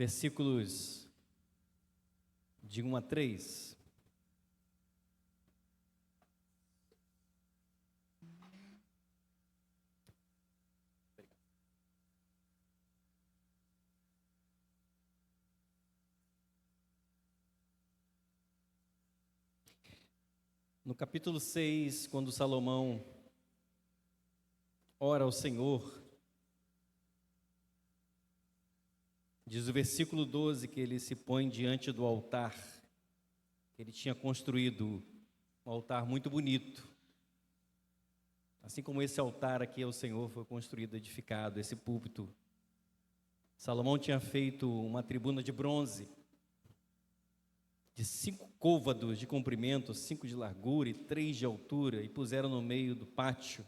versículos de 1 a 3. No capítulo 6, quando Salomão ora ao Senhor, diz o versículo 12 que ele se põe diante do altar, que ele tinha construído um altar muito bonito. Assim como esse altar aqui ao Senhor foi construído, edificado, esse púlpito. Salomão tinha feito uma tribuna de bronze, de 5 côvados de comprimento, 5 de largura e 3 de altura, e puseram no meio do pátio.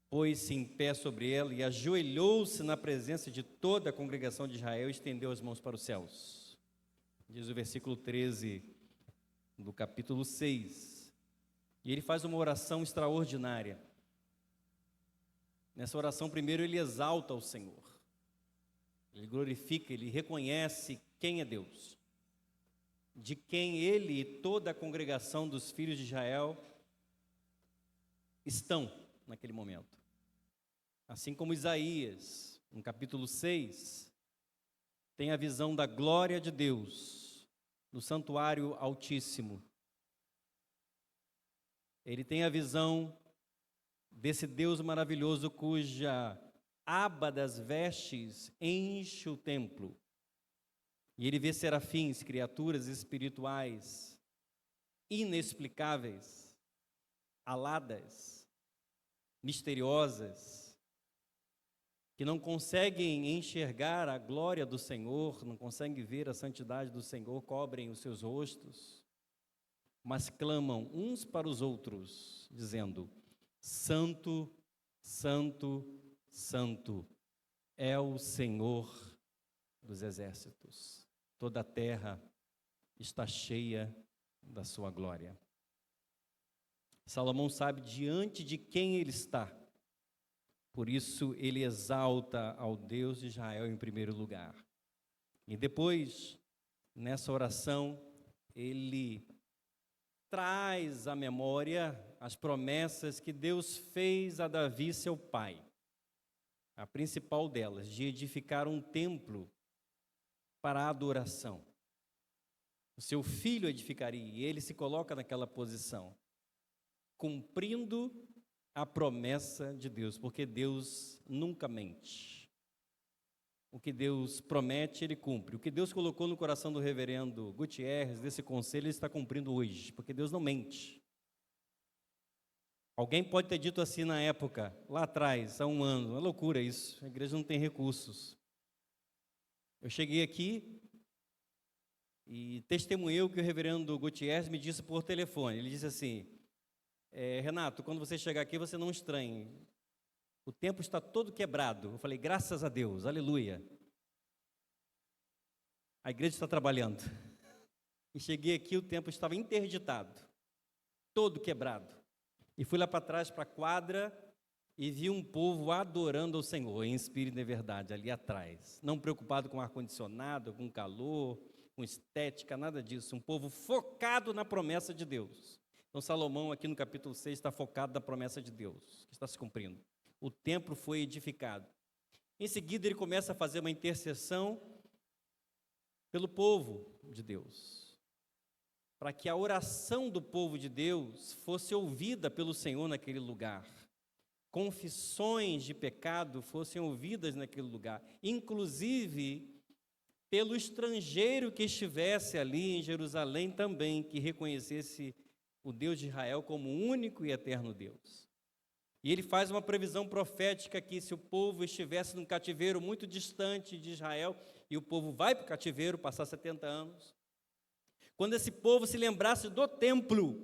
Pôs-se em pé sobre ela e ajoelhou-se na presença de toda a congregação de Israel e estendeu as mãos para os céus. Diz o versículo 13 do capítulo 6. E ele faz uma oração extraordinária. Nessa oração, primeiro ele exalta o Senhor. Ele glorifica, ele reconhece quem é Deus, de quem ele e toda a congregação dos filhos de Israel estão naquele momento. Assim como Isaías, no capítulo 6, tem a visão da glória de Deus no santuário altíssimo. Ele tem a visão desse Deus maravilhoso cuja aba das vestes enche o templo. E ele vê serafins, criaturas espirituais, inexplicáveis, aladas, misteriosas, que não conseguem enxergar a glória do Senhor, não conseguem ver a santidade do Senhor, cobrem os seus rostos, mas clamam uns para os outros, dizendo: Santo, Santo, Santo é o Senhor dos exércitos. Toda a terra está cheia da sua glória. Salomão sabe diante de quem ele está. Por isso ele exalta ao Deus de Israel em primeiro lugar. E depois, nessa oração, ele traz à memória as promessas que Deus fez a Davi, seu pai. A principal delas, de edificar um templo para a adoração. O seu filho edificaria, e ele se coloca naquela posição, cumprindo a promessa de Deus, porque Deus nunca mente. O que Deus promete, Ele cumpre. O que Deus colocou no coração do reverendo Gutierrez, desse conselho, Ele está cumprindo hoje, porque Deus não mente. Alguém pode ter dito assim na época, lá atrás, há um ano, uma loucura isso, a igreja não tem recursos. Eu cheguei aqui e testemunhei o que o reverendo Gutierrez me disse por telefone. Ele disse assim: Renato, quando você chegar aqui, você não estranhe. O templo está todo quebrado. Eu falei: graças a Deus, aleluia. A igreja está trabalhando. E cheguei aqui, o templo estava interditado, todo quebrado. E fui lá para trás, para a quadra, e vi um povo adorando ao Senhor, em espírito e verdade, ali atrás. Não preocupado com ar-condicionado, com calor, com estética, nada disso. Um povo focado na promessa de Deus. Então, Salomão, aqui no capítulo 6, está focado na promessa de Deus, que está se cumprindo. O templo foi edificado. Em seguida, ele começa a fazer uma intercessão pelo povo de Deus, para que a oração do povo de Deus fosse ouvida pelo Senhor naquele lugar. Confissões de pecado fossem ouvidas naquele lugar, inclusive pelo estrangeiro que estivesse ali em Jerusalém também, que reconhecesse o Deus de Israel como o único e eterno Deus. E ele faz uma previsão profética que se o povo estivesse num cativeiro muito distante de Israel, e o povo vai para o cativeiro, passar 70 anos, quando esse povo se lembrasse do templo,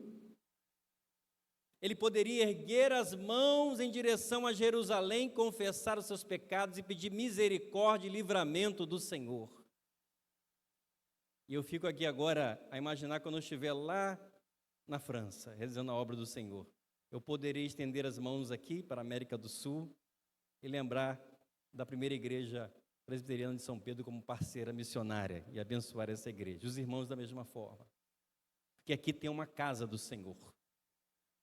ele poderia erguer as mãos em direção a Jerusalém, confessar os seus pecados e pedir misericórdia e livramento do Senhor. E eu fico aqui agora a imaginar quando eu estiver lá na França, realizando a obra do Senhor. Eu poderei estender as mãos aqui para a América do Sul e lembrar da primeira igreja Presbiteriana de São Pedro como parceira missionária e abençoar essa igreja. Os irmãos da mesma forma. Porque aqui tem uma casa do Senhor,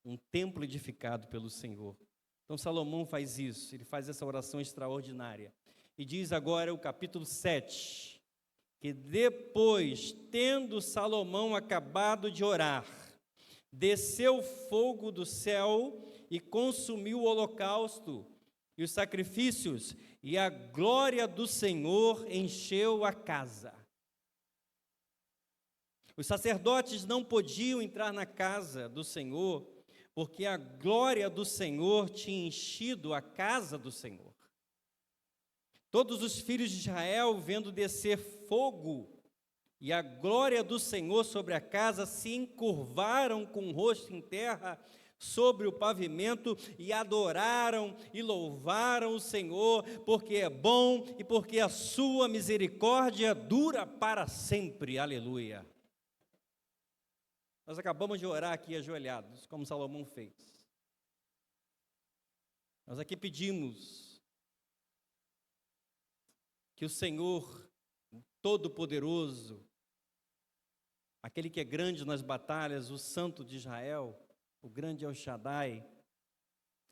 um templo edificado pelo Senhor. Então Salomão faz isso, ele faz essa oração extraordinária. E diz agora o capítulo 7, que depois, tendo Salomão acabado de orar, desceu fogo do céu e consumiu o holocausto e os sacrifícios, e a glória do Senhor encheu a casa. Os sacerdotes não podiam entrar na casa do Senhor, porque a glória do Senhor tinha enchido a casa do Senhor. Todos os filhos de Israel, vendo descer fogo e a glória do Senhor sobre a casa, se encurvaram com o rosto em terra sobre o pavimento e adoraram e louvaram o Senhor, porque é bom e porque a sua misericórdia dura para sempre. Aleluia. Nós acabamos de orar aqui ajoelhados, como Salomão fez. Nós aqui pedimos que o Senhor Todo-Poderoso, aquele que é grande nas batalhas, o Santo de Israel, o grande El Shaddai,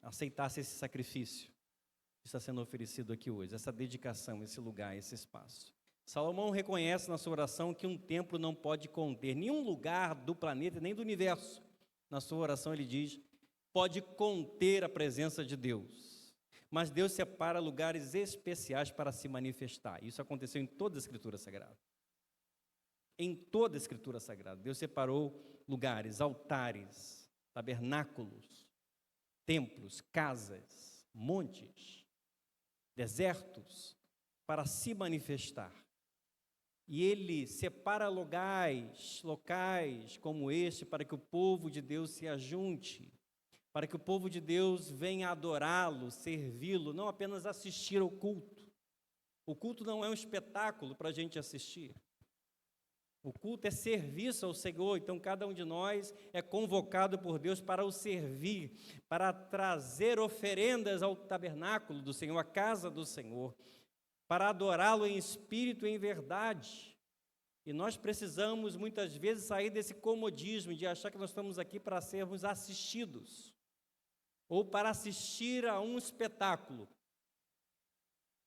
aceitasse esse sacrifício que está sendo oferecido aqui hoje, essa dedicação, esse lugar, esse espaço. Salomão reconhece na sua oração que um templo não pode conter nenhum lugar do planeta, nem do universo. Na sua oração ele diz, pode conter a presença de Deus. Mas Deus separa lugares especiais para se manifestar. Isso aconteceu em toda a Escritura Sagrada. Em toda a Escritura Sagrada, Deus separou lugares, altares, tabernáculos, templos, casas, montes, desertos, para se manifestar. E Ele separa locais como este, para que o povo de Deus se ajunte, para que o povo de Deus venha adorá-lo, servi-lo, não apenas assistir ao culto. O culto não é um espetáculo para a gente assistir. O culto é serviço ao Senhor, então cada um de nós é convocado por Deus para o servir, para trazer oferendas ao tabernáculo do Senhor, à casa do Senhor, para adorá-lo em espírito e em verdade. E nós precisamos muitas vezes sair desse comodismo de achar que nós estamos aqui para sermos assistidos, ou para assistir a um espetáculo,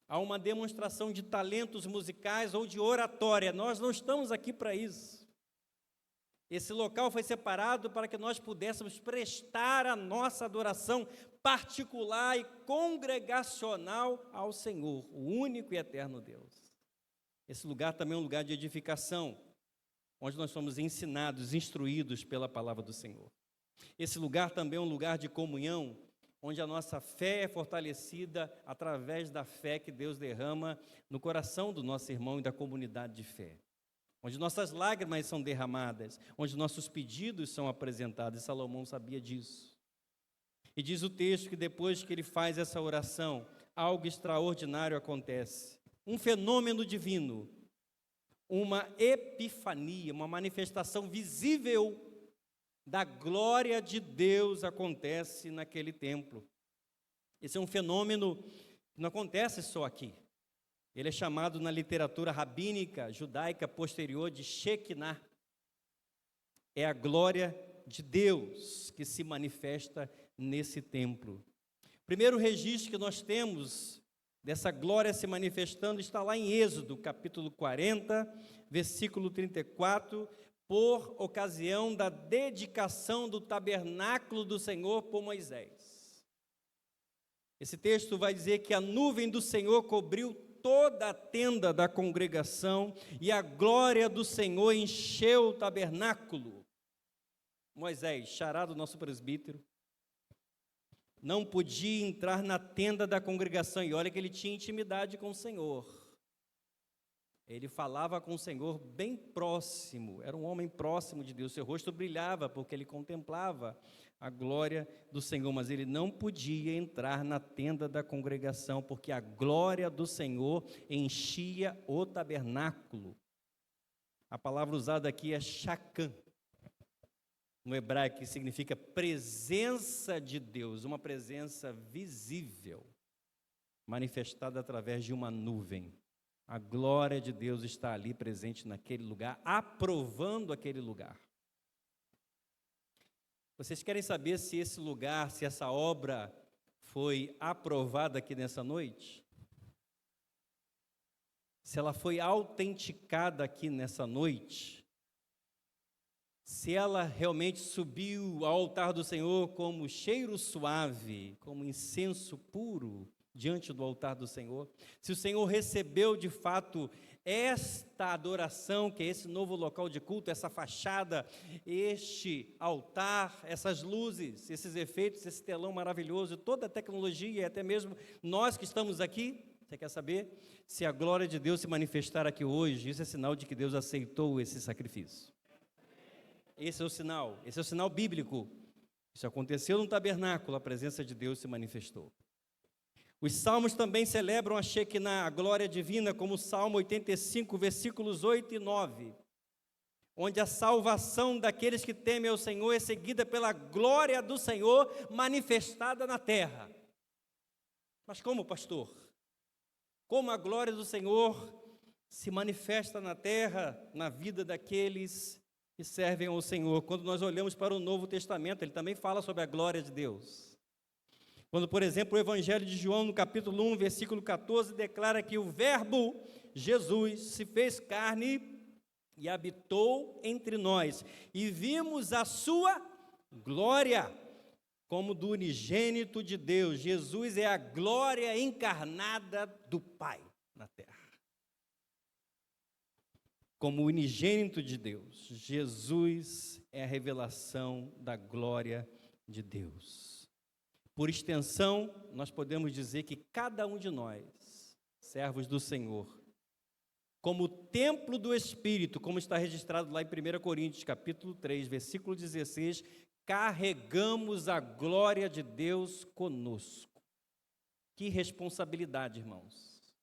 a uma demonstração de talentos musicais ou de oratória. Nós não estamos aqui para isso. Esse local foi separado para que nós pudéssemos prestar a nossa adoração particular e congregacional ao Senhor, o único e eterno Deus. Esse lugar também é um lugar de edificação, onde nós somos ensinados, instruídos pela palavra do Senhor. Esse lugar também é um lugar de comunhão, onde a nossa fé é fortalecida através da fé que Deus derrama no coração do nosso irmão e da comunidade de fé. Onde nossas lágrimas são derramadas, onde nossos pedidos são apresentados, e Salomão sabia disso. E diz o texto que depois que ele faz essa oração, algo extraordinário acontece. Um fenômeno divino, uma epifania, uma manifestação visível da glória de Deus acontece naquele templo. Esse é um fenômeno que não acontece só aqui. Ele é chamado na literatura rabínica judaica posterior de Shekinah. É a glória de Deus que se manifesta nesse templo. O primeiro registro que nós temos dessa glória se manifestando está lá em Êxodo, capítulo 40, versículo 34, por ocasião da dedicação do tabernáculo do Senhor por Moisés. Esse texto vai dizer que a nuvem do Senhor cobriu toda a tenda da congregação e a glória do Senhor encheu o tabernáculo. Moisés, xará do nosso presbítero, não podia entrar na tenda da congregação, e olha que ele tinha intimidade com o Senhor. Ele falava com o Senhor bem próximo, era um homem próximo de Deus, seu rosto brilhava porque ele contemplava a glória do Senhor, mas ele não podia entrar na tenda da congregação, porque a glória do Senhor enchia o tabernáculo. A palavra usada aqui é shakam, no hebraico, que significa presença de Deus, uma presença visível, manifestada através de uma nuvem. A glória de Deus está ali presente naquele lugar, aprovando aquele lugar. Vocês querem saber se esse lugar, se essa obra foi aprovada aqui nessa noite? Se ela foi autenticada aqui nessa noite? Se ela realmente subiu ao altar do Senhor como cheiro suave, como incenso puro diante do altar do Senhor? Se o Senhor recebeu de fato esta adoração, que é esse novo local de culto, essa fachada, este altar, essas luzes, esses efeitos, esse telão maravilhoso, toda a tecnologia, e até mesmo nós que estamos aqui, você quer saber? Se a glória de Deus se manifestar aqui hoje, isso é sinal de que Deus aceitou esse sacrifício. Esse é o sinal bíblico. Isso aconteceu no tabernáculo, a presença de Deus se manifestou. Os salmos também celebram a Shekinah, a glória divina, como o Salmo 85, versículos 8 e 9, onde a salvação daqueles que temem ao Senhor é seguida pela glória do Senhor manifestada na terra. Mas como, pastor? Como a glória do Senhor se manifesta na terra, na vida daqueles que servem ao Senhor? Quando nós olhamos para o Novo Testamento, ele também fala sobre a glória de Deus. Quando, por exemplo, o Evangelho de João, no capítulo 1, versículo 14, declara que o Verbo, Jesus, se fez carne e habitou entre nós, e vimos a sua glória, como do unigênito de Deus. Jesus é a glória encarnada do Pai na terra. Como unigênito de Deus, Jesus é a revelação da glória de Deus. Por extensão, nós podemos dizer que cada um de nós, servos do Senhor, como templo do Espírito, como está registrado lá em 1 Coríntios, capítulo 3, versículo 16, carregamos a glória de Deus conosco. Que responsabilidade, irmãos.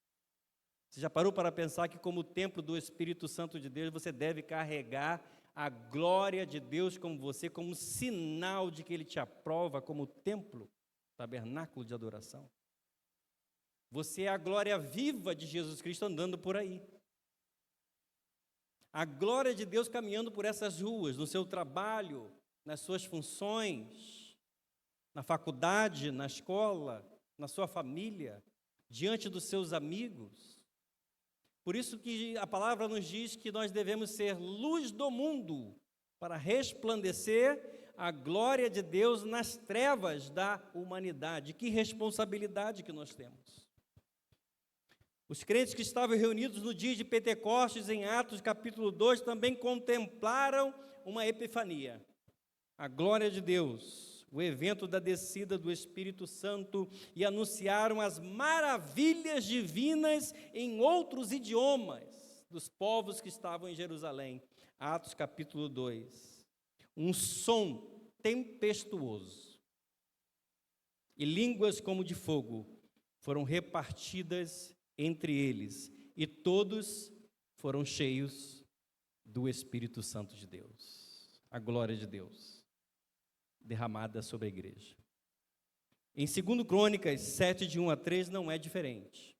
Você já parou para pensar que como templo do Espírito Santo de Deus, você deve carregar a glória de Deus como você, como sinal de que Ele te aprova como templo, tabernáculo de adoração? Você é a glória viva de Jesus Cristo andando por aí. A glória de Deus caminhando por essas ruas, no seu trabalho, nas suas funções, na faculdade, na escola, na sua família, diante dos seus amigos. Por isso que a palavra nos diz que nós devemos ser luz do mundo, para resplandecer a glória de Deus nas trevas da humanidade. Que responsabilidade que nós temos. Os crentes que estavam reunidos no dia de Pentecostes, em Atos capítulo 2, também contemplaram uma epifania. A glória de Deus, o evento da descida do Espírito Santo, e anunciaram as maravilhas divinas em outros idiomas dos povos que estavam em Jerusalém. Atos capítulo 2. Um som tempestuoso e línguas como de fogo foram repartidas entre eles, e todos foram cheios do Espírito Santo de Deus. A glória de Deus derramada sobre a igreja. Em 2 Crônicas 7, de 1 a 3, não é diferente.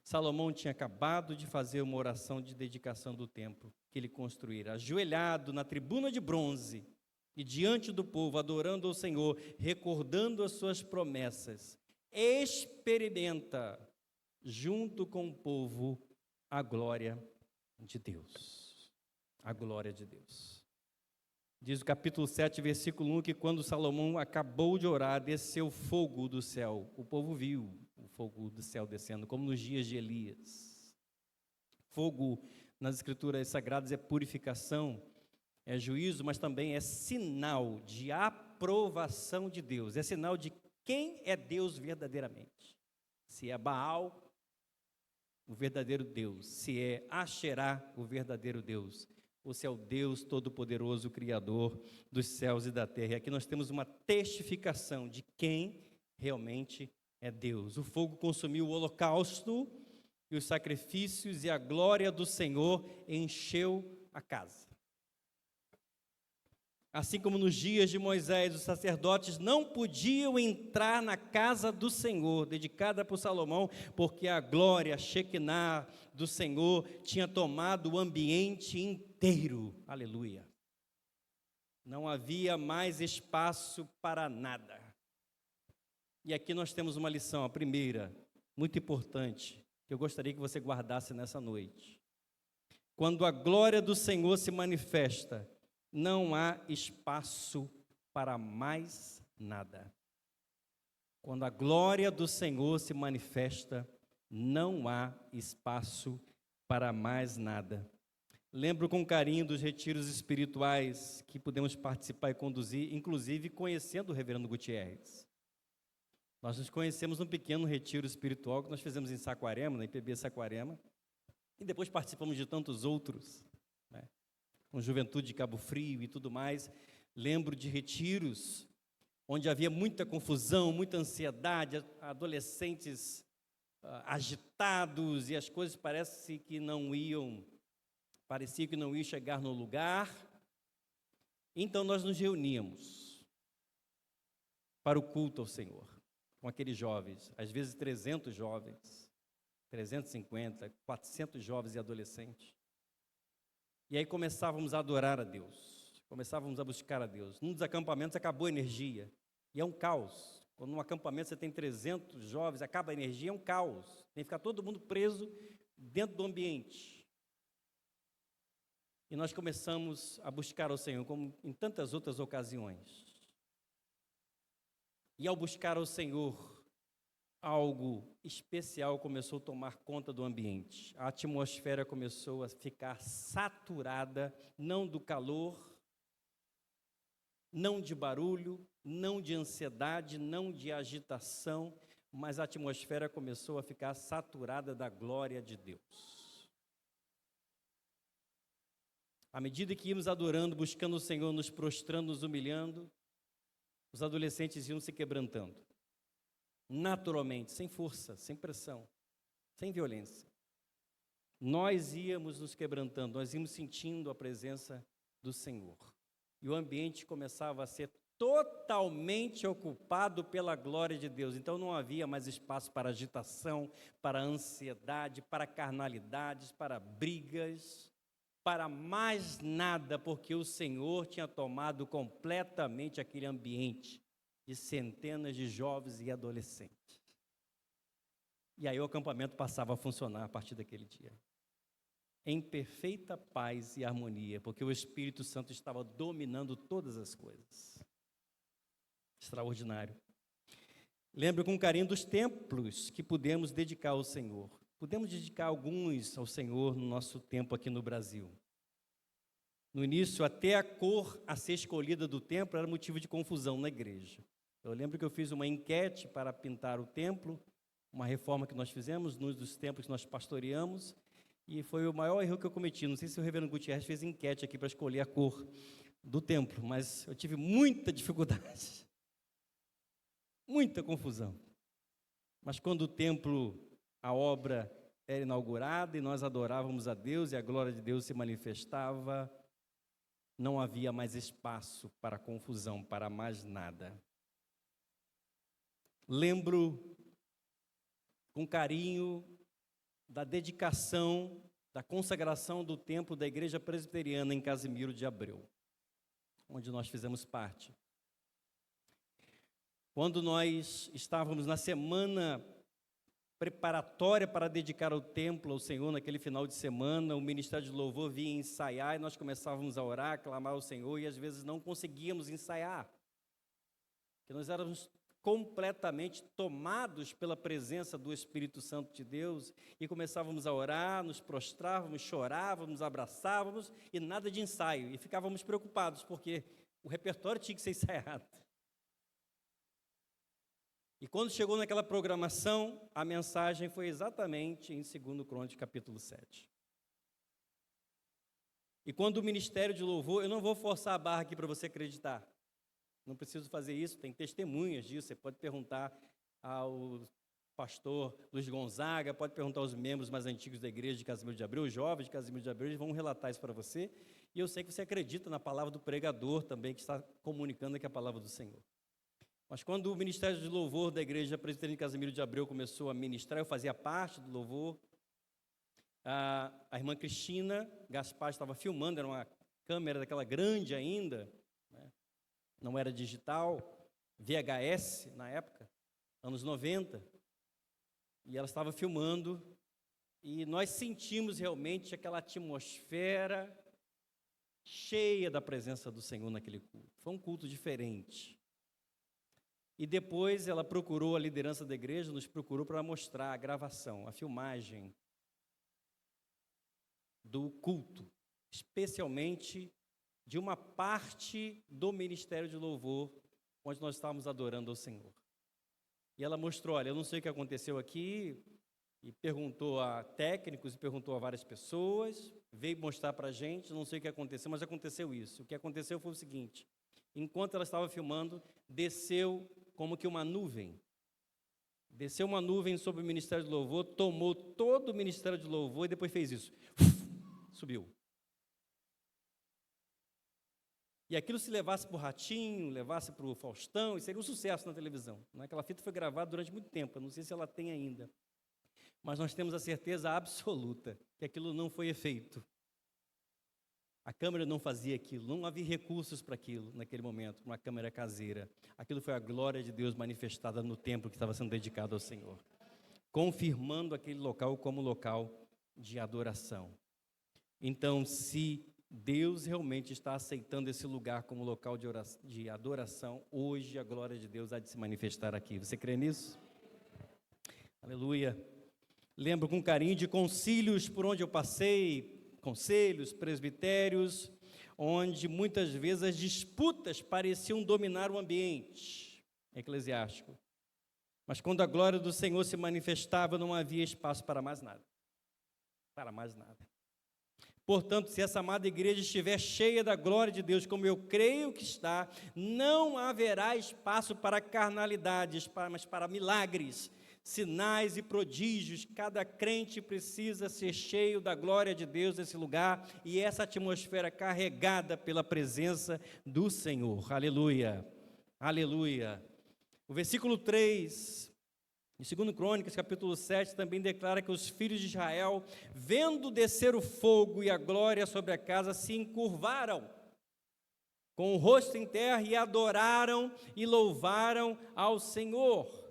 Salomão tinha acabado de fazer uma oração de dedicação do templo que ele construíra, ajoelhado na tribuna de bronze e diante do povo, adorando ao Senhor, recordando as suas promessas. Experimenta, junto com o povo, a glória de Deus. A glória de Deus. Diz o capítulo 7, versículo 1, que quando Salomão acabou de orar, desceu fogo do céu. O povo viu o fogo do céu descendo, como nos dias de Elias. Fogo, nas Escrituras Sagradas, é purificação, é juízo, mas também é sinal de aprovação de Deus. É sinal de quem é Deus verdadeiramente. Se é Baal, o verdadeiro Deus. Se é Asherá, o verdadeiro Deus. Ou se é o Deus Todo-Poderoso, Criador dos céus e da terra. E aqui nós temos uma testificação de quem realmente é Deus. O fogo consumiu o holocausto e os sacrifícios, e a glória do Senhor encheu a casa. Assim como nos dias de Moisés, os sacerdotes não podiam entrar na casa do Senhor, dedicada por Salomão, porque a glória, a Shekinah do Senhor tinha tomado o ambiente inteiro. Aleluia. Não havia mais espaço para nada. E aqui nós temos uma lição, a primeira, muito importante, que eu gostaria que você guardasse nessa noite. Quando a glória do Senhor se manifesta, não há espaço para mais nada. Quando a glória do Senhor se manifesta, não há espaço para mais nada. Lembro com carinho dos retiros espirituais que pudemos participar e conduzir, inclusive conhecendo o reverendo Gutierrez. Nós nos conhecemos num pequeno retiro espiritual que nós fizemos em Saquarema, na IPB Saquarema, e depois participamos de tantos outros, né? Com Juventude de Cabo Frio e tudo mais. Lembro de retiros onde havia muita confusão, muita ansiedade, adolescentes agitados, e as coisas parecia que não iam chegar no lugar. Então nós nos reuníamos para o culto ao Senhor, com aqueles jovens, às vezes 300 jovens, 350, 400 jovens e adolescentes. E aí começávamos a adorar a Deus, começávamos a buscar a Deus. Num dos acampamentos acabou a energia, e é um caos. Quando num acampamento você tem 300 jovens, acaba a energia, é um caos. Tem que ficar todo mundo preso dentro do ambiente. E nós começamos a buscar ao Senhor, como em tantas outras ocasiões. E ao buscar ao Senhor, algo especial começou a tomar conta do ambiente. A atmosfera começou a ficar saturada, não do calor, não de barulho, não de ansiedade, não de agitação, mas a atmosfera começou a ficar saturada da glória de Deus. À medida que íamos adorando, buscando o Senhor, nos prostrando, nos humilhando, os adolescentes iam se quebrantando. Naturalmente, sem força, sem pressão, sem violência. Nós íamos nos quebrantando, nós íamos sentindo a presença do Senhor. E o ambiente começava a ser totalmente ocupado pela glória de Deus. Então não havia mais espaço para agitação, para ansiedade, para carnalidades, para brigas, para mais nada, porque o Senhor tinha tomado completamente aquele ambiente de centenas de jovens e adolescentes. E aí o acampamento passava a funcionar a partir daquele dia, em perfeita paz e harmonia, porque o Espírito Santo estava dominando todas as coisas. Extraordinário. Lembro com carinho dos templos que pudemos dedicar ao Senhor. Pudemos dedicar alguns ao Senhor no nosso tempo aqui no Brasil. No início, até a cor a ser escolhida do templo era motivo de confusão na igreja. Eu lembro que eu fiz uma enquete para pintar o templo, uma reforma que nós fizemos, num dos templos que nós pastoreamos, e foi o maior erro que eu cometi. Não sei se o reverendo Gutierrez fez enquete aqui para escolher a cor do templo, mas eu tive muita dificuldade, muita confusão. Mas quando o templo, a obra era inaugurada e nós adorávamos a Deus e a glória de Deus se manifestava, não havia mais espaço para confusão, para mais nada. Lembro com carinho da dedicação, da consagração do templo da Igreja Presbiteriana em Casimiro de Abreu, onde nós fizemos parte. Quando nós estávamos na semana preparatória para dedicar o templo ao Senhor, naquele final de semana, o Ministério de Louvor vinha ensaiar e nós começávamos a orar, a clamar ao Senhor, e às vezes não conseguíamos ensaiar, porque nós éramos completamente tomados pela presença do Espírito Santo de Deus, e começávamos a orar, nos prostrávamos, chorávamos, abraçávamos, e nada de ensaio, e ficávamos preocupados, porque o repertório tinha que ser ensaiado. E quando chegou naquela programação, a mensagem foi exatamente em 2 Crônicas, capítulo 7. E quando o Ministério de Louvor, eu não vou forçar a barra aqui para você acreditar, não preciso fazer isso, tem testemunhas disso, você pode perguntar ao pastor Luiz Gonzaga, pode perguntar aos membros mais antigos da igreja de Casimiro de Abreu, os jovens de Casimiro de Abreu, eles vão relatar isso para você. E eu sei que você acredita na palavra do pregador também, que está comunicando aqui a palavra do Senhor. Mas quando o ministério de louvor da igreja presbiteriana de Casimiro de Abreu começou a ministrar, eu fazia parte do louvor. A irmã Cristina Gaspar estava filmando, era uma câmera daquela grande ainda, né? Não era digital, VHS na época, anos 90. E ela estava filmando, e nós sentimos realmente aquela atmosfera cheia da presença do Senhor naquele culto. Foi um culto diferente. E depois ela procurou, a liderança da igreja nos procurou para mostrar a gravação, a filmagem do culto, especialmente de uma parte do ministério de louvor, onde nós estávamos adorando ao Senhor. E ela mostrou, olha, eu não sei o que aconteceu aqui, e perguntou a técnicos, e perguntou a várias pessoas, veio mostrar para a gente, não sei o que aconteceu, mas aconteceu isso. O que aconteceu foi o seguinte: enquanto ela estava filmando, desceu como que uma nuvem. Desceu uma nuvem sobre o ministério de louvor, tomou todo o ministério de louvor e depois fez isso. Subiu. E aquilo, se levasse para o Ratinho, levasse para o Faustão, seria um sucesso na televisão. Aquela fita foi gravada durante muito tempo, eu não sei se ela tem ainda. Mas nós temos a certeza absoluta que aquilo não foi feito. A câmera não fazia aquilo, não havia recursos para aquilo naquele momento, uma câmera caseira. Aquilo foi a glória de Deus manifestada no templo que estava sendo dedicado ao Senhor, confirmando aquele local como local de adoração. Então, se Deus realmente está aceitando esse lugar como local de adoração, hoje a glória de Deus há de se manifestar aqui. Você crê nisso? Aleluia. Lembro com carinho de concílios por onde eu passei, conselhos, presbitérios, onde muitas vezes as disputas pareciam dominar o ambiente eclesiástico. Mas quando a glória do Senhor se manifestava, não havia espaço para mais nada. Para mais nada. Portanto, se essa amada igreja estiver cheia da glória de Deus, como eu creio que está, não haverá espaço para carnalidades, mas para milagres, sinais e prodígios. Cada crente precisa ser cheio da glória de Deus nesse lugar e essa atmosfera carregada pela presença do Senhor. Aleluia, aleluia. O versículo 3, em 2 Crônicas, capítulo 7, também declara que os filhos de Israel, vendo descer o fogo e a glória sobre a casa, se encurvaram com o rosto em terra e adoraram e louvaram ao Senhor.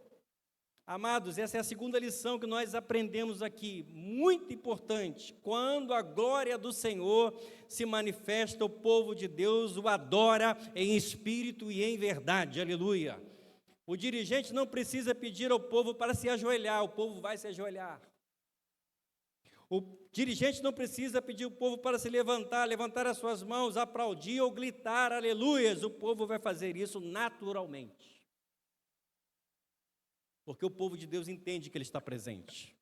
Amados, essa é a segunda lição que nós aprendemos aqui, muito importante. Quando a glória do Senhor se manifesta, o povo de Deus o adora em espírito e em verdade, aleluia. O dirigente não precisa pedir ao povo para se ajoelhar, o povo vai se ajoelhar. O dirigente não precisa pedir ao povo para se levantar as suas mãos, aplaudir ou gritar, aleluias, o povo vai fazer isso naturalmente. Porque o povo de Deus entende que Ele está presente.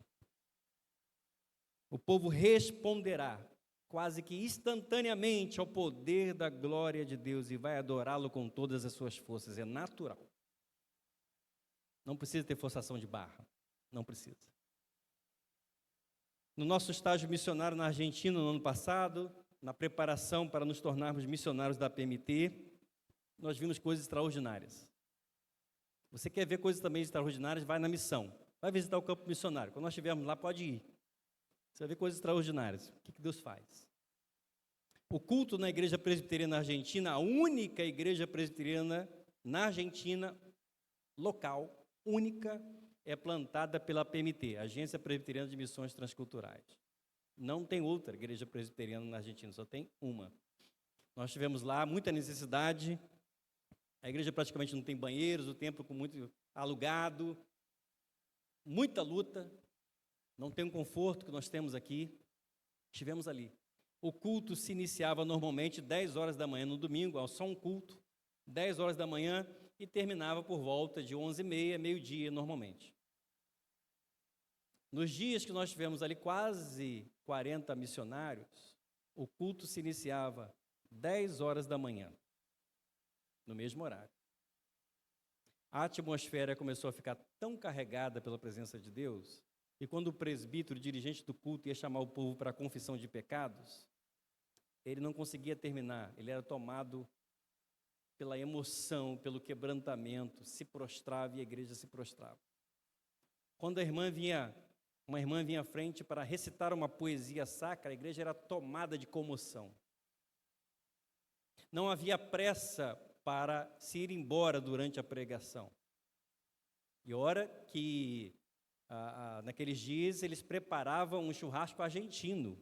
O povo responderá quase que instantaneamente ao poder da glória de Deus e vai adorá-lo com todas as suas forças. É natural. Não precisa ter forçação de barra. Não precisa. No nosso estágio missionário na Argentina, no ano passado, na preparação para nos tornarmos missionários da PMT, nós vimos coisas extraordinárias. Você quer ver coisas também extraordinárias, vai na missão. Vai visitar o campo missionário. Quando nós estivermos lá, pode ir. Você vai ver coisas extraordinárias. O que Deus faz? O culto na igreja presbiteriana na Argentina, a única igreja presbiteriana na Argentina, local, única, é plantada pela PMT, Agência Presbiteriana de Missões Transculturais. Não tem outra igreja presbiteriana na Argentina, só tem uma. Nós tivemos lá muita necessidade. A igreja praticamente não tem banheiros, o templo com muito alugado, muita luta, não tem um conforto que nós temos aqui. Estivemos ali. O culto se iniciava normalmente 10 horas da manhã no domingo, só um culto, 10 horas da manhã, e terminava por volta de 11h30, meio-dia normalmente. Nos dias que nós tivemos ali quase 40 missionários, o culto se iniciava 10 horas da manhã. No mesmo horário. a atmosfera começou a ficar tão carregada pela presença de Deus, e quando o presbítero, dirigente do culto, ia chamar o povo para a confissão de pecados, ele não conseguia terminar, ele era tomado pela emoção, pelo quebrantamento, se prostrava e a igreja se prostrava. Quando uma irmã vinha à frente para recitar uma poesia sacra, a igreja era tomada de comoção. Não havia pressa para se ir embora durante a pregação. E ora que, naqueles dias, eles preparavam um churrasco argentino.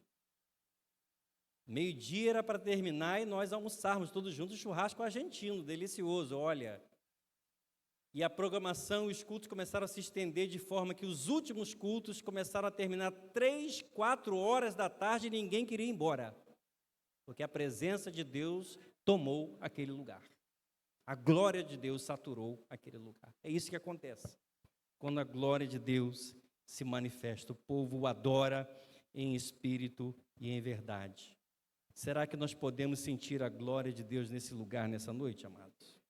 Meio-dia era para terminar e nós almoçarmos todos juntos, churrasco argentino, delicioso, olha. E a programação, os cultos começaram a se estender de forma que os últimos cultos começaram a terminar 3, 4 horas da tarde e ninguém queria ir embora. Porque a presença de Deus tomou aquele lugar. A glória de Deus saturou aquele lugar. É isso que acontece. Quando a glória de Deus se manifesta, o povo o adora em espírito e em verdade. Será que nós podemos sentir a glória de Deus nesse lugar, nessa noite, amados?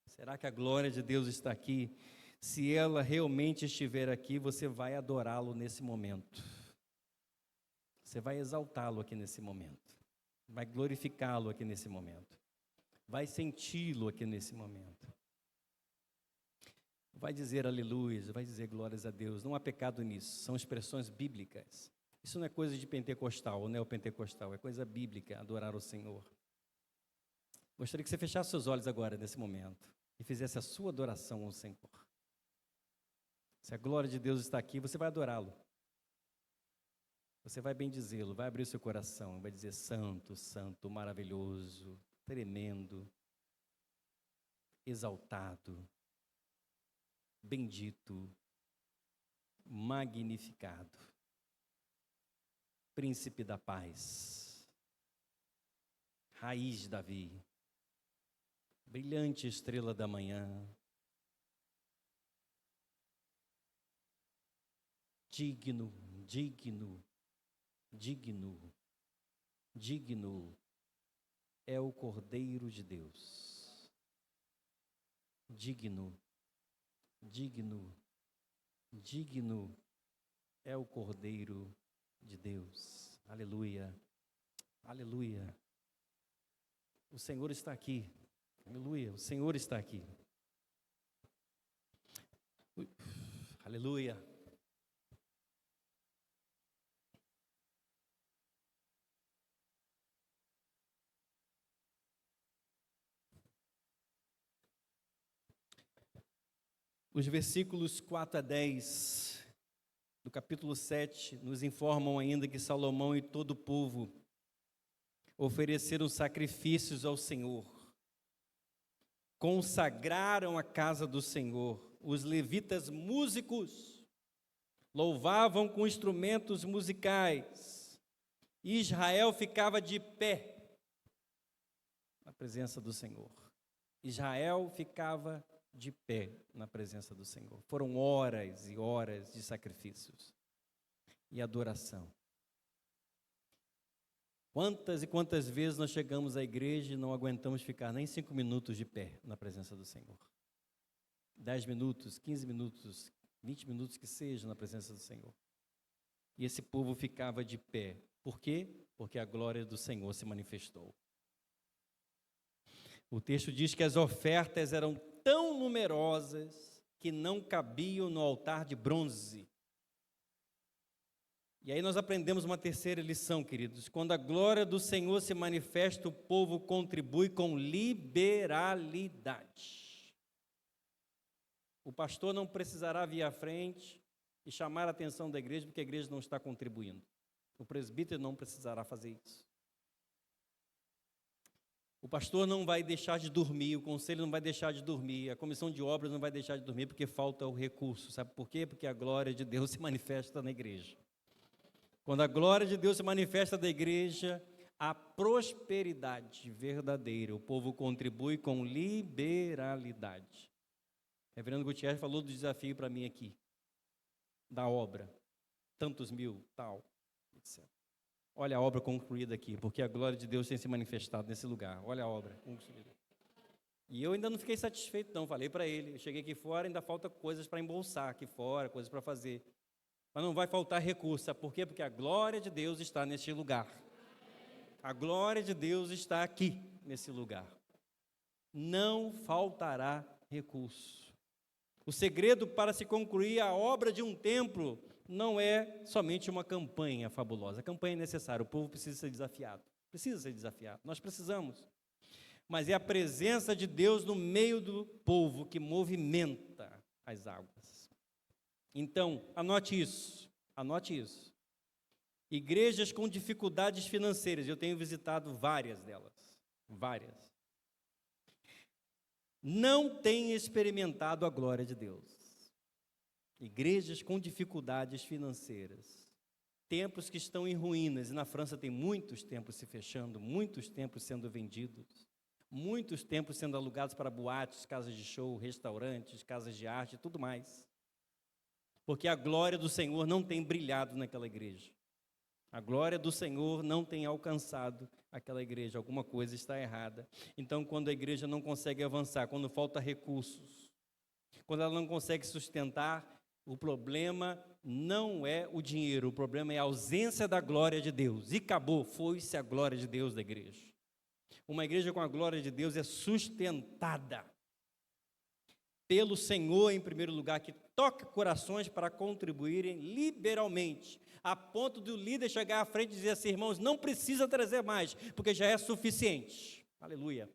Será que a glória de Deus está aqui? Se ela realmente estiver aqui, você vai adorá-lo nesse momento. Você vai exaltá-lo aqui nesse momento. Vai glorificá-lo aqui nesse momento. Vai senti-lo aqui nesse momento. Vai dizer aleluia, vai dizer glórias a Deus. Não há pecado nisso, são expressões bíblicas. Isso não é coisa de pentecostal ou neopentecostal, é coisa bíblica, adorar o Senhor. Gostaria que você fechasse seus olhos agora, nesse momento, e fizesse a sua adoração ao Senhor. Se a glória de Deus está aqui, você vai adorá-lo. Você vai bendizê-lo, vai abrir o seu coração, vai dizer santo, santo, maravilhoso, tremendo, exaltado, bendito, magnificado, príncipe da paz, raiz de Davi, brilhante estrela da manhã, digno, digno, digno, digno é o Cordeiro de Deus. Digno, digno, digno é o Cordeiro de Deus. Aleluia, aleluia. O Senhor está aqui. Aleluia, o Senhor está aqui. Aleluia. Os versículos 4 a 10 do capítulo 7 nos informam ainda que Salomão e todo o povo ofereceram sacrifícios ao Senhor, consagraram a casa do Senhor. Os levitas músicos louvavam com instrumentos musicais. Israel ficava de pé na presença do Senhor. Israel ficava de pé na presença do Senhor. Foram horas e horas de sacrifícios e adoração. Quantas e quantas vezes nós chegamos à igreja e não aguentamos ficar nem 5 minutos de pé na presença do Senhor? 10 minutos, 15 minutos, 20 minutos que seja na presença do Senhor. E esse povo ficava de pé. Por quê? Porque a glória do Senhor se manifestou. O texto diz que as ofertas eram tão numerosas que não cabiam no altar de bronze. E aí nós aprendemos uma terceira lição, queridos. Quando a glória do Senhor se manifesta, o povo contribui com liberalidade. O pastor não precisará vir à frente e chamar a atenção da igreja, porque a igreja não está contribuindo. O presbítero não precisará fazer isso. O pastor não vai deixar de dormir, o conselho não vai deixar de dormir, a comissão de obras não vai deixar de dormir, porque falta o recurso. Sabe por quê? Porque a glória de Deus se manifesta na igreja. Quando a glória de Deus se manifesta na igreja, a prosperidade verdadeira, o povo contribui com liberalidade. O reverendo Gutierrez falou do desafio para mim aqui, da obra, tantos mil, tal, etc. Olha a obra concluída aqui, porque a glória de Deus tem se manifestado nesse lugar. Olha a obra concluída. E eu ainda não fiquei satisfeito, não. Falei para ele, eu cheguei aqui fora, ainda falta coisas para embolsar aqui fora, coisas para fazer. Mas não vai faltar recurso. Sabe por quê? Porque a glória de Deus está neste lugar. A glória de Deus está aqui, nesse lugar. Não faltará recurso. O segredo para se concluir a obra de um templo não é somente uma campanha fabulosa. A campanha é necessária, o povo precisa ser desafiado. Precisa ser desafiado, nós precisamos. Mas é a presença de Deus no meio do povo que movimenta as águas. Então, anote isso, anote isso. Igrejas com dificuldades financeiras, eu tenho visitado várias delas, várias. Não têm experimentado a glória de Deus. Igrejas com dificuldades financeiras, templos que estão em ruínas, e na França tem muitos templos se fechando, muitos templos sendo vendidos, muitos templos sendo alugados para boates, casas de show, restaurantes, casas de arte e tudo mais. Porque a glória do Senhor não tem brilhado naquela igreja. A glória do Senhor não tem alcançado aquela igreja, alguma coisa está errada. Então, quando a igreja não consegue avançar, quando falta recursos, quando ela não consegue sustentar, o problema não é o dinheiro, o problema é a ausência da glória de Deus. E acabou, foi-se a glória de Deus da igreja. Uma igreja com a glória de Deus é sustentada pelo Senhor, em primeiro lugar, que toca corações para contribuírem liberalmente, a ponto do líder chegar à frente e dizer assim: irmãos, não precisa trazer mais, porque já é suficiente. Aleluia.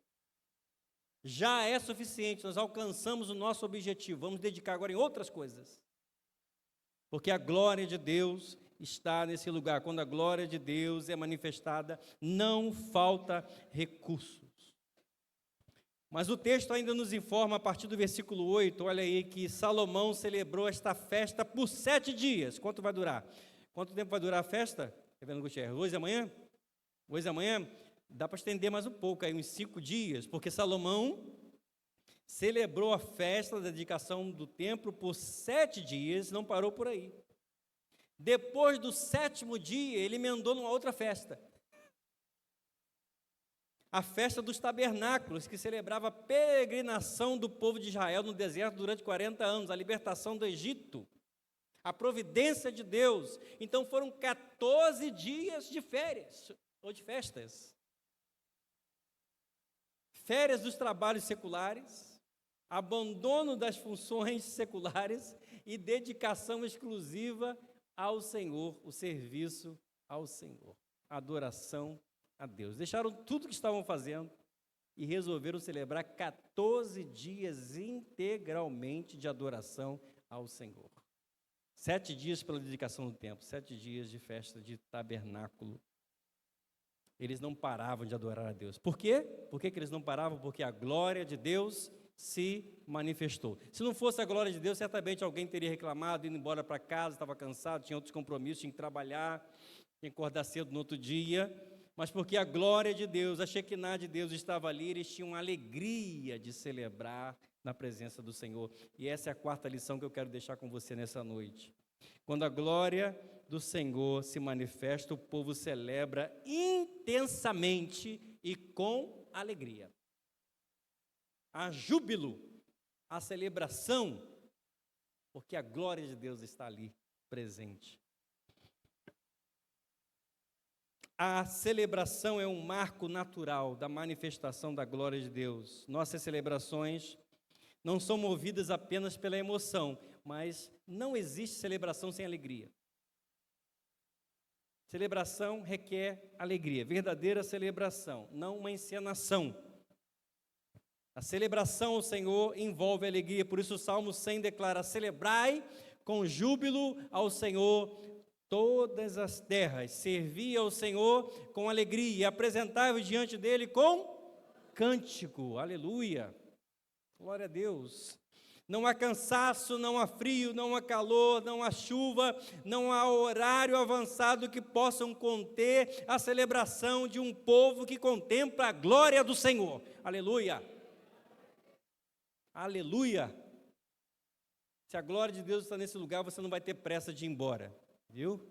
Já é suficiente, nós alcançamos o nosso objetivo, vamos dedicar agora em outras coisas. Porque a glória de Deus está nesse lugar. Quando a glória de Deus é manifestada, não falta recursos. Mas o texto ainda nos informa, a partir do versículo 8, olha aí, que Salomão celebrou esta festa por 7 dias. Quanto vai durar? Quanto tempo vai durar a festa, Reverendo Gutierrez? Hoje e amanhã? Hoje e amanhã? Dá para estender mais um pouco, aí uns 5 dias, porque Salomão celebrou a festa da dedicação do templo por 7 dias, não parou por aí. Depois do 7º dia, ele emendou numa outra festa. A festa dos tabernáculos, que celebrava a peregrinação do povo de Israel no deserto durante 40 anos, a libertação do Egito, a providência de Deus. Então foram 14 dias de férias, ou de festas. Férias dos trabalhos seculares, abandono das funções seculares e dedicação exclusiva ao Senhor, o serviço ao Senhor, a adoração a Deus. Deixaram tudo que estavam fazendo e resolveram celebrar 14 dias integralmente de adoração ao Senhor. 7 dias pela dedicação do templo, 7 dias de festa de tabernáculo. Eles não paravam de adorar a Deus. Por quê? Por que eles não paravam? Porque a glória de Deus se manifestou. Se não fosse a glória de Deus, certamente alguém teria reclamado, indo embora para casa, estava cansado, tinha outros compromissos, tinha que trabalhar, tinha que acordar cedo no outro dia. Mas porque a glória de Deus, a Shekinah de Deus estava ali, eles tinham alegria de celebrar na presença do Senhor. E essa é a 4ª lição que eu quero deixar com você nessa noite. Quando a glória do Senhor se manifesta, o povo celebra intensamente e com alegria. Há júbilo, há celebração, porque a glória de Deus está ali presente. A celebração é um marco natural da manifestação da glória de Deus. Nossas celebrações não são movidas apenas pela emoção, mas não existe celebração sem alegria. Celebração requer alegria, verdadeira celebração, não uma encenação. A celebração ao Senhor envolve alegria, por isso o Salmo 100 declara: celebrai com júbilo ao Senhor todas as terras, servi ao Senhor com alegria e apresentai-vos diante dele com cântico. Aleluia, glória a Deus. Não há cansaço, não há frio, não há calor, não há chuva, não há horário avançado que possam conter a celebração de um povo que contempla a glória do Senhor. Aleluia, aleluia. Se a glória de Deus está nesse lugar, você não vai ter pressa de ir embora, viu?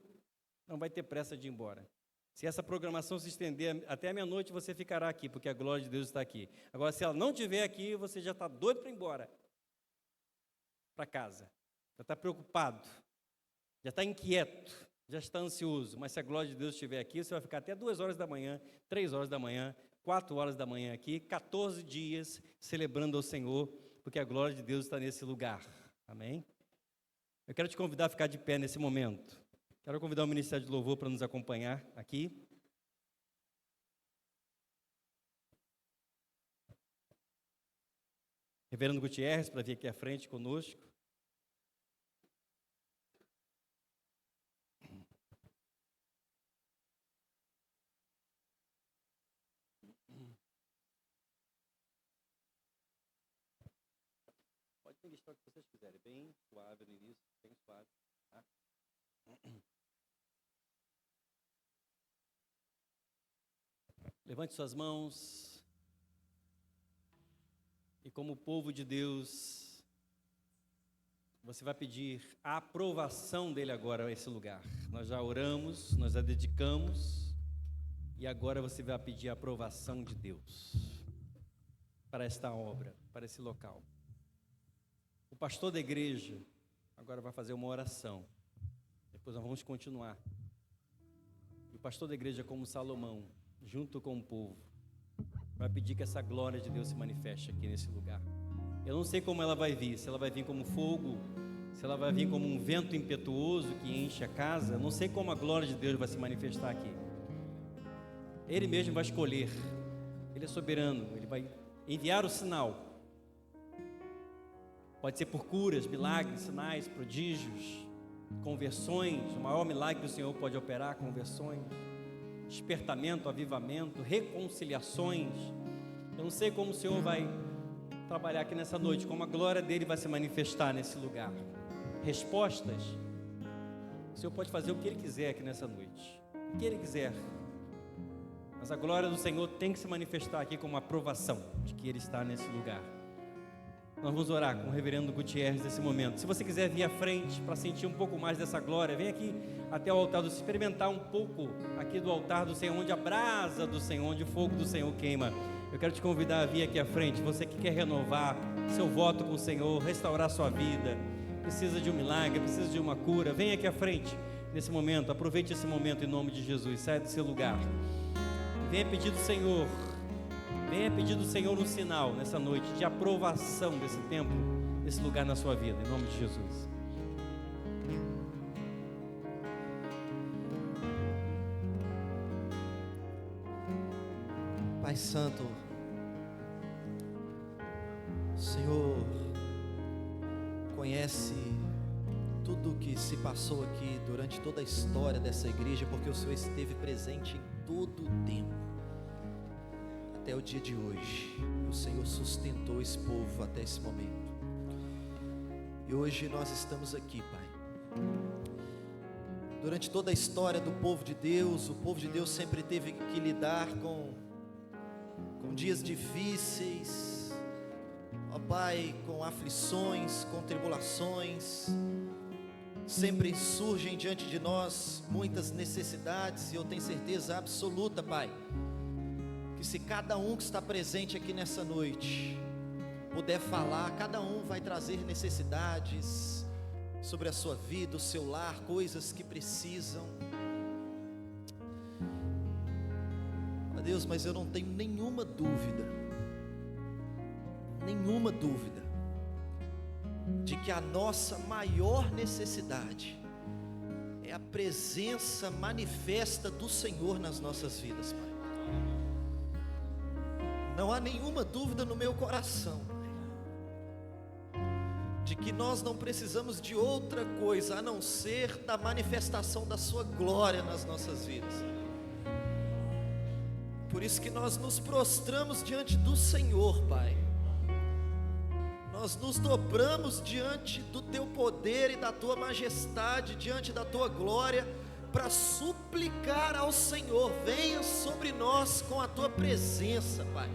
Não vai ter pressa de ir embora. Se essa programação se estender até a meia-noite, você ficará aqui, porque a glória de Deus está aqui. Agora, se ela não estiver aqui, você já está doido para ir embora para casa. Já está preocupado, já está inquieto, já está ansioso. Mas se a glória de Deus estiver aqui, você vai ficar até 2 horas da manhã, 3 horas da manhã, 4 horas da manhã aqui, 14 dias celebrando ao Senhor, porque a glória de Deus está nesse lugar. Amém? Eu quero te convidar a ficar de pé nesse momento. Quero convidar o Ministério de Louvor para nos acompanhar aqui. Reverendo Gutierrez, para vir aqui à frente conosco. Pode ministrar o que vocês quiserem, bem suave no início, bem suave. Tá? Levante suas mãos e, como povo de Deus, você vai pedir a aprovação dele agora a esse lugar. Nós já oramos, nós já dedicamos e agora você vai pedir a aprovação de Deus para esta obra, para esse local. O pastor da igreja agora vai fazer uma oração, depois nós vamos continuar. E o pastor da igreja, como Salomão, junto com o povo, vai pedir que essa glória de Deus se manifeste aqui nesse lugar. Eu não sei como ela vai vir, se ela vai vir como fogo, se ela vai vir como um vento impetuoso que enche a casa. Eu não sei como a glória de Deus vai se manifestar aqui. Ele mesmo vai escolher, Ele é soberano, Ele vai enviar o sinal. Pode ser por curas, milagres, sinais, prodígios, conversões. O maior milagre que o Senhor pode operar, conversões, despertamento, avivamento, reconciliações. Eu não sei como o Senhor vai trabalhar aqui nessa noite, como a glória dele vai se manifestar nesse lugar. Respostas, o Senhor pode fazer o que ele quiser aqui nessa noite, o que ele quiser, mas a glória do Senhor tem que se manifestar aqui como aprovação de que ele está nesse lugar. Nós vamos orar com o reverendo Gutierrez nesse momento. Se você quiser vir à frente para sentir um pouco mais dessa glória, vem aqui até o altar do Senhor, experimentar um pouco aqui do altar do Senhor, onde a brasa do Senhor, onde o fogo do Senhor queima. Eu quero te convidar a vir aqui à frente, você que quer renovar seu voto com o Senhor, restaurar sua vida, precisa de um milagre, precisa de uma cura, vem aqui à frente nesse momento, aproveite esse momento em nome de Jesus, saia do seu lugar. Venha pedir do Senhor, venha pedir do Senhor um sinal nessa noite de aprovação desse tempo, desse lugar na sua vida, em nome de Jesus. Pai Santo, o Senhor conhece tudo o que se passou aqui durante toda a história dessa igreja, porque o Senhor esteve presente em todo o tempo, até o dia de hoje. O Senhor sustentou esse povo até esse momento, e hoje nós estamos aqui, Pai. Durante toda a história do povo de Deus, o povo de Deus sempre teve que lidar com dias difíceis, ó Pai, com aflições, com tribulações. Sempre surgem diante de nós muitas necessidades, e eu tenho certeza absoluta, Pai, que se cada um que está presente aqui nessa noite puder falar, cada um vai trazer necessidades sobre a sua vida, o seu lar, coisas que precisam. Deus, mas eu não tenho nenhuma dúvida de que a nossa maior necessidade é a presença manifesta do Senhor nas nossas vidas, Pai. Não há nenhuma dúvida no meu coração, Pai, de que nós não precisamos de outra coisa a não ser da manifestação da sua glória nas nossas vidas. Por isso que nós nos prostramos diante do Senhor, Pai. Nós nos dobramos diante do Teu poder e da Tua majestade, diante da Tua glória, para suplicar ao Senhor: venha sobre nós com a Tua presença, Pai.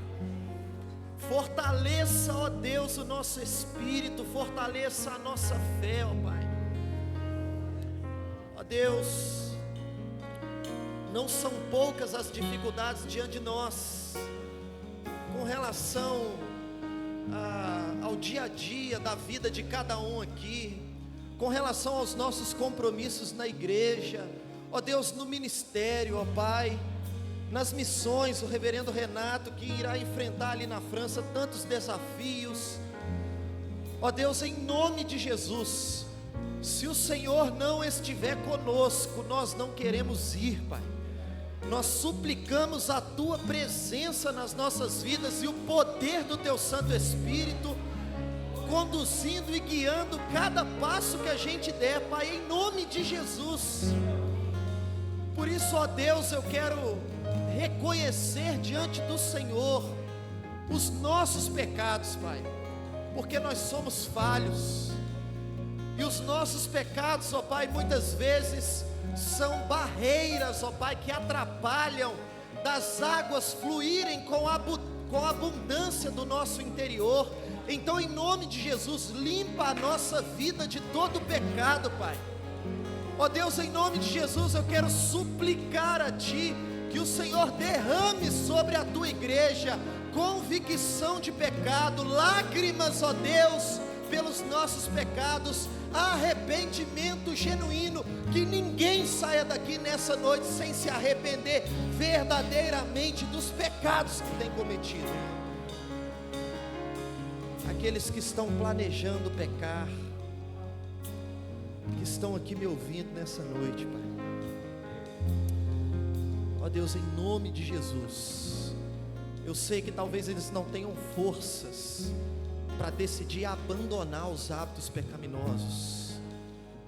Fortaleça, ó Deus, o nosso espírito, fortaleça a nossa fé, ó Pai. Ó Deus, não são poucas as dificuldades diante de nós, com relação ao dia a dia da vida de cada um aqui, com relação aos nossos compromissos na igreja, ó Deus, no ministério, ó Pai, nas missões, o reverendo Renato que irá enfrentar ali na França tantos desafios, ó Deus, em nome de Jesus, se o Senhor não estiver conosco, nós não queremos ir, Pai. Nós suplicamos a Tua presença nas nossas vidas e o poder do Teu Santo Espírito conduzindo e guiando cada passo que a gente der, Pai, em nome de Jesus. Por isso, ó Deus, eu quero reconhecer diante do Senhor os nossos pecados, Pai, porque nós somos falhos, e os nossos pecados, ó Pai, muitas vezes são barreiras, ó Pai, que atrapalham das águas fluírem com a abundância do nosso interior. Então, em nome de Jesus, limpa a nossa vida de todo pecado, Pai. Ó Deus, em nome de Jesus, eu quero suplicar a Ti que o Senhor derrame sobre a Tua igreja convicção de pecado, lágrimas, ó Deus, pelos nossos pecados, arrependimento genuíno, que ninguém saia daqui nessa noite sem se arrepender verdadeiramente dos pecados que tem cometido. Aqueles que estão planejando pecar, que estão aqui me ouvindo nessa noite, Pai, ó Deus, em nome de Jesus, eu sei que talvez eles não tenham forças para decidir abandonar os hábitos pecaminosos,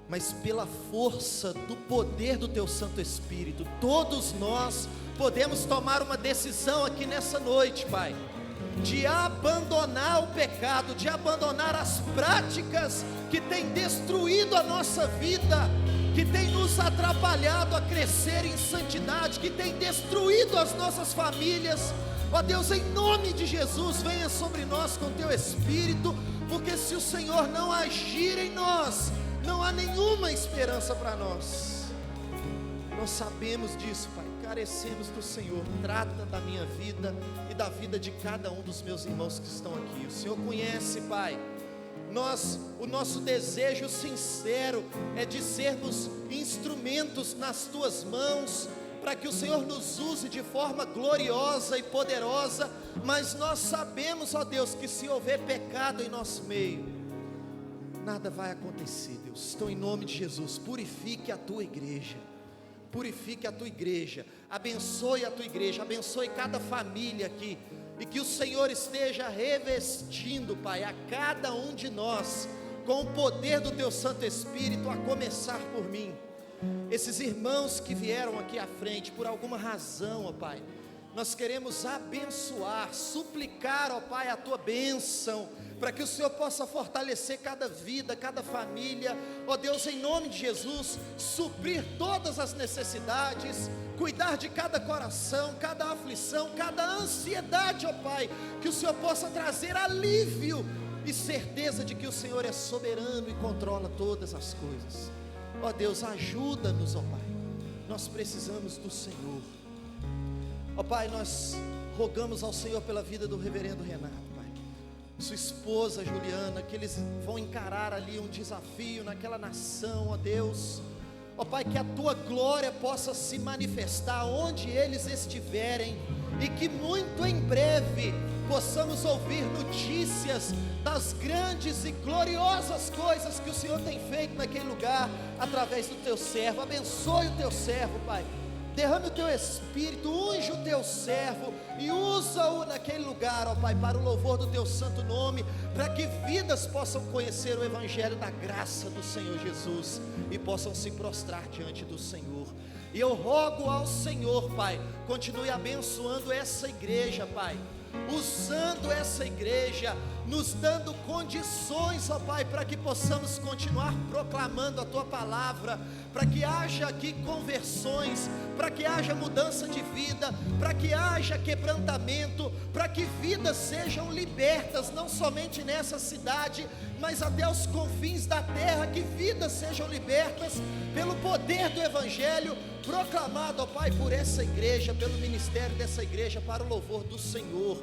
mas pela força do poder do Teu Santo Espírito, todos nós podemos tomar uma decisão aqui nessa noite, Pai, de abandonar o pecado, de abandonar as práticas que têm destruído a nossa vida, que têm nos atrapalhado a crescer em santidade, que têm destruído as nossas famílias. Ó Deus, em nome de Jesus, venha sobre nós com Teu Espírito, porque se o Senhor não agir em nós, não há nenhuma esperança para nós. Nós sabemos disso, Pai, carecemos do Senhor. Trata da minha vida e da vida de cada um dos meus irmãos que estão aqui. O Senhor conhece, Pai. O nosso desejo sincero é de sermos instrumentos nas Tuas mãos, para que o Senhor nos use de forma gloriosa e poderosa, mas nós sabemos, ó Deus, que se houver pecado em nosso meio, nada vai acontecer, Deus. Então, em nome de Jesus, purifique a Tua igreja, purifique a Tua igreja, abençoe a Tua igreja, abençoe cada família aqui, e que o Senhor esteja revestindo, Pai, a cada um de nós, com o poder do Teu Santo Espírito, a começar por mim. Esses irmãos que vieram aqui à frente, por alguma razão, ó Pai, nós queremos abençoar, suplicar, ó Pai, a Tua bênção, para que o Senhor possa fortalecer cada vida, cada família, ó Deus, em nome de Jesus, suprir todas as necessidades, cuidar de cada coração, cada aflição, cada ansiedade, ó Pai, que o Senhor possa trazer alívio e certeza de que o Senhor é soberano e controla todas as coisas. Ó Deus, ajuda-nos, ó Pai, nós precisamos do Senhor. Ó Pai, nós rogamos ao Senhor pela vida do reverendo Renato, Pai, sua esposa Juliana, que eles vão encarar ali um desafio naquela nação, ó Deus. Ó Pai, que a Tua glória possa se manifestar onde eles estiverem, e que muito em breve possamos ouvir notícias das grandes e gloriosas coisas que o Senhor tem feito naquele lugar, através do Teu servo. Abençoe o Teu servo, Pai, derrame o Teu Espírito, unge o Teu servo e usa-o naquele lugar, ó Pai, para o louvor do Teu santo nome, para que vidas possam conhecer o Evangelho da graça do Senhor Jesus, e possam se prostrar diante do Senhor. E eu rogo ao Senhor, Pai, continue abençoando essa igreja, Pai, usando essa igreja nos dando condições, ó Pai, para que possamos continuar proclamando a Tua palavra, para que haja aqui conversões, para que haja mudança de vida, para que haja quebrantamento, para que vidas sejam libertas, não somente nessa cidade, mas até os confins da terra, que vidas sejam libertas pelo poder do Evangelho, proclamado, ó Pai, por essa igreja, pelo ministério dessa igreja, para o louvor do Senhor.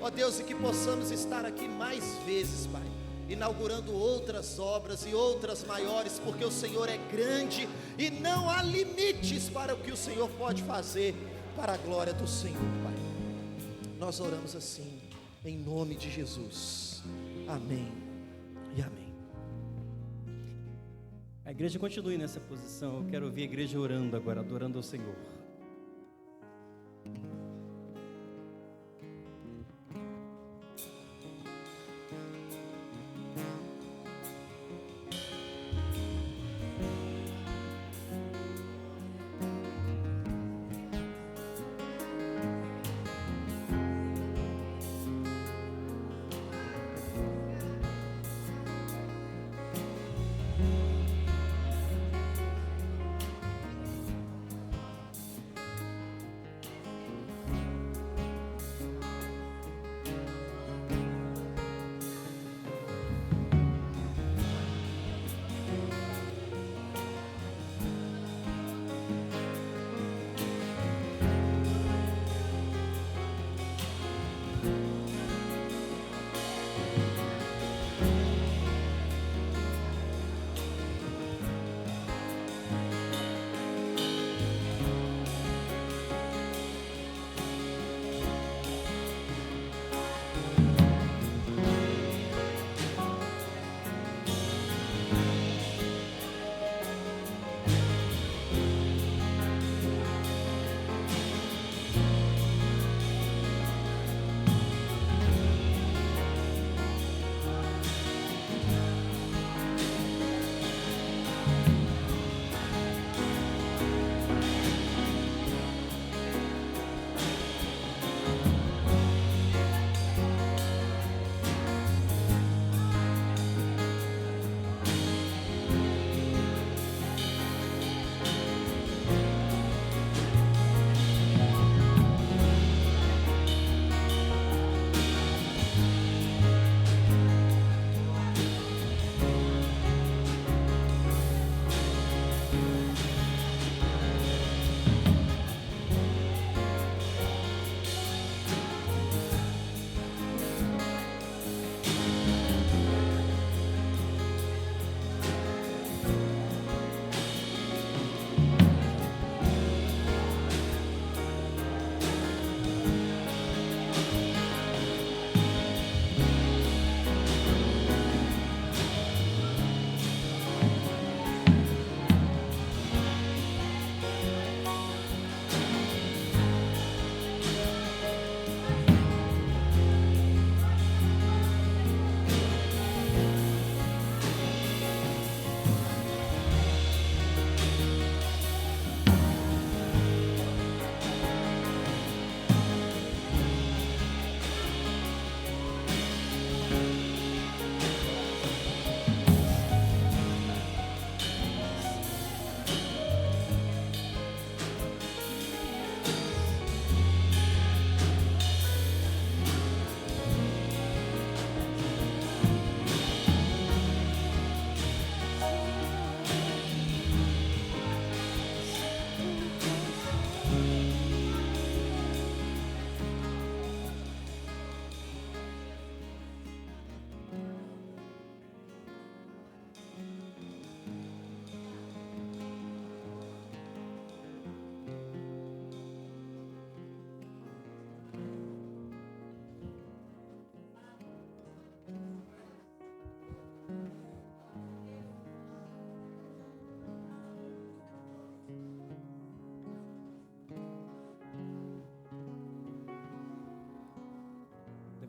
Ó Deus, e que possamos estar aqui mais vezes, Pai, inaugurando outras obras e outras maiores, porque o Senhor é grande e não há limites para o que o Senhor pode fazer, para a glória do Senhor, Pai. Nós oramos assim, em nome de Jesus. Amém e amém. A igreja continue nessa posição. Eu quero ouvir a igreja orando agora, adorando ao Senhor.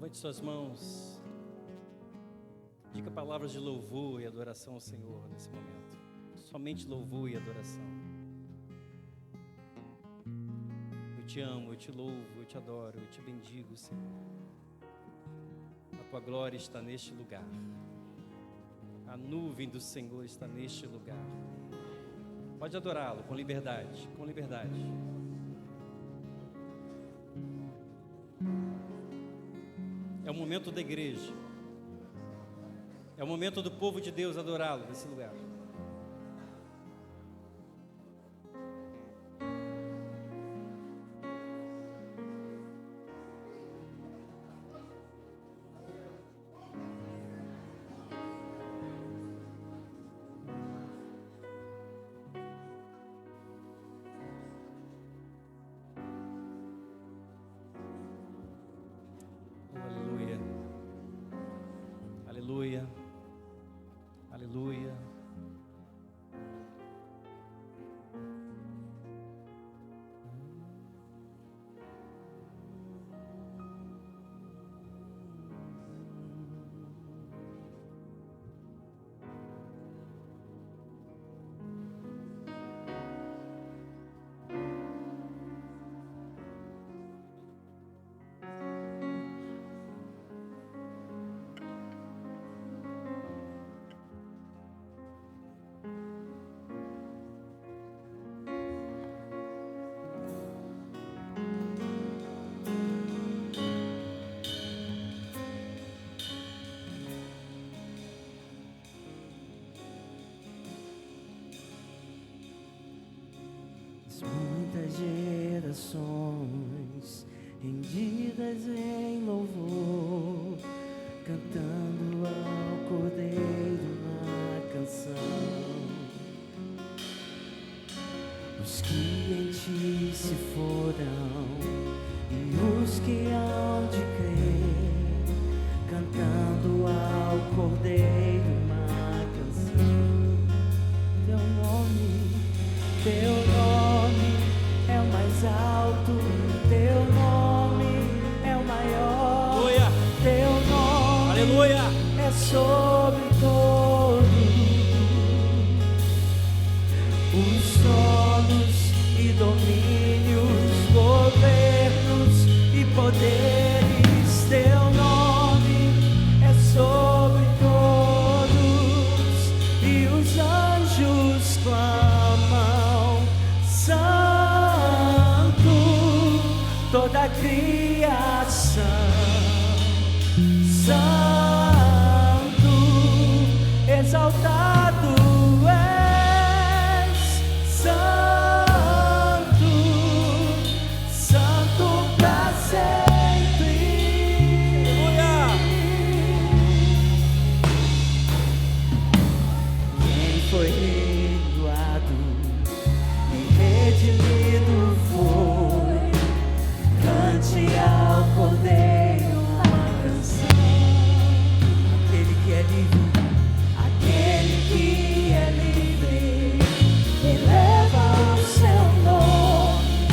Levante suas mãos. Diga palavras de louvor e adoração ao Senhor nesse momento. Somente louvor e adoração. Eu te amo, eu te louvo, eu te adoro, eu te bendigo, Senhor. A tua glória está neste lugar. A nuvem do Senhor está neste lugar. Pode adorá-lo com liberdade, com liberdade. É o momento da igreja. É o momento do povo de Deus adorá-lo nesse lugar. Aleluia. Aleluia. Muitas gerações rendidas em louvor, cantando ao Cordeiro uma canção. Os que em ti se foram e os que hão de crer, cantando ao Cordeiro uma canção. Teu nome é o mais alto, teu nome é o maior. Aleluia. Teu nome Aleluia. é sobre todos os tronos e domínios, governos e poderes. Teu nome é sobre todos e os anjos clamam santo, toda a criação, santo, exaltado és, santo, santo pra sempre. Quem foi perdoado e redimido foi, cante ao Cordeiro uma canção. Aquele que é livre, aquele que é livre, eleva o seu nome.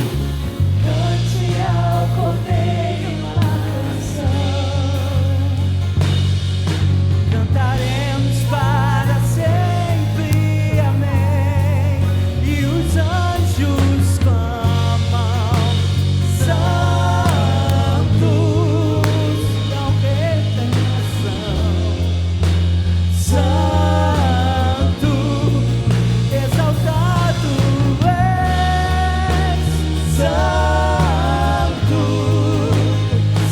Cante ao Cordeiro uma canção. Cantaremos para sempre, amém. E os anjos clamam santos, não retenção, santo, exaltado és, santo,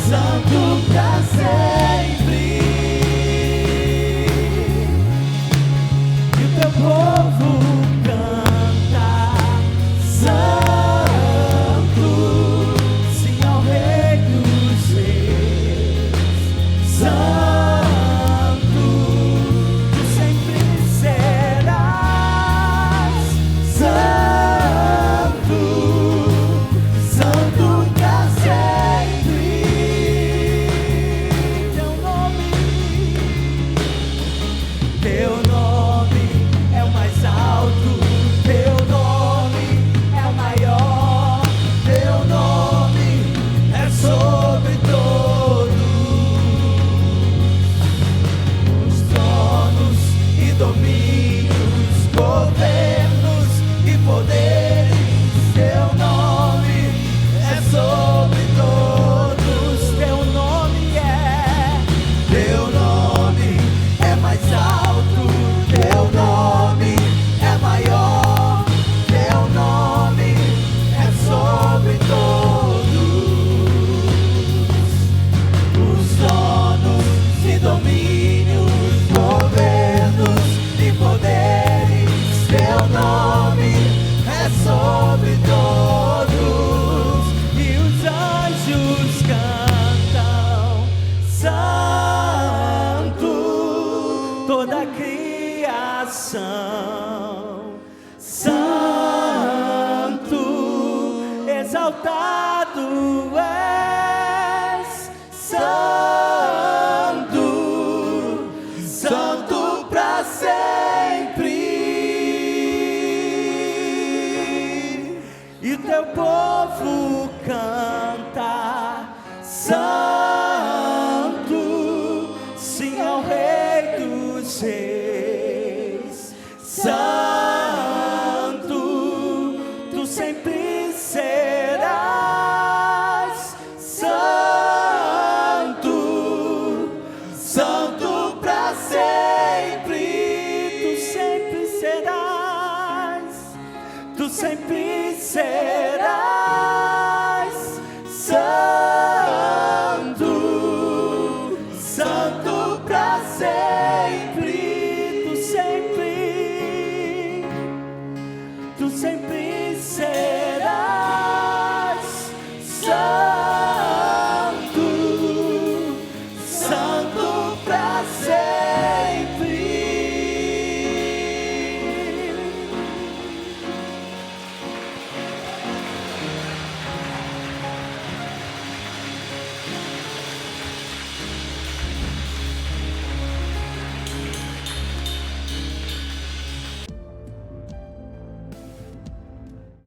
santo pra sempre. E o teu povo canta santo, sim ao Rei dos Reis, santo, tu sempre serás, santo, santo pra sempre. Teu nome é o mais alto. adoração. Santo, exaltado és, Santo, Santo para sempre. E teu povo canta, Santo, sim ao Rei dos Reis. Santo, tu sempre serás. Santo, Santo para sempre. Tu sempre serás. Tu sempre serás.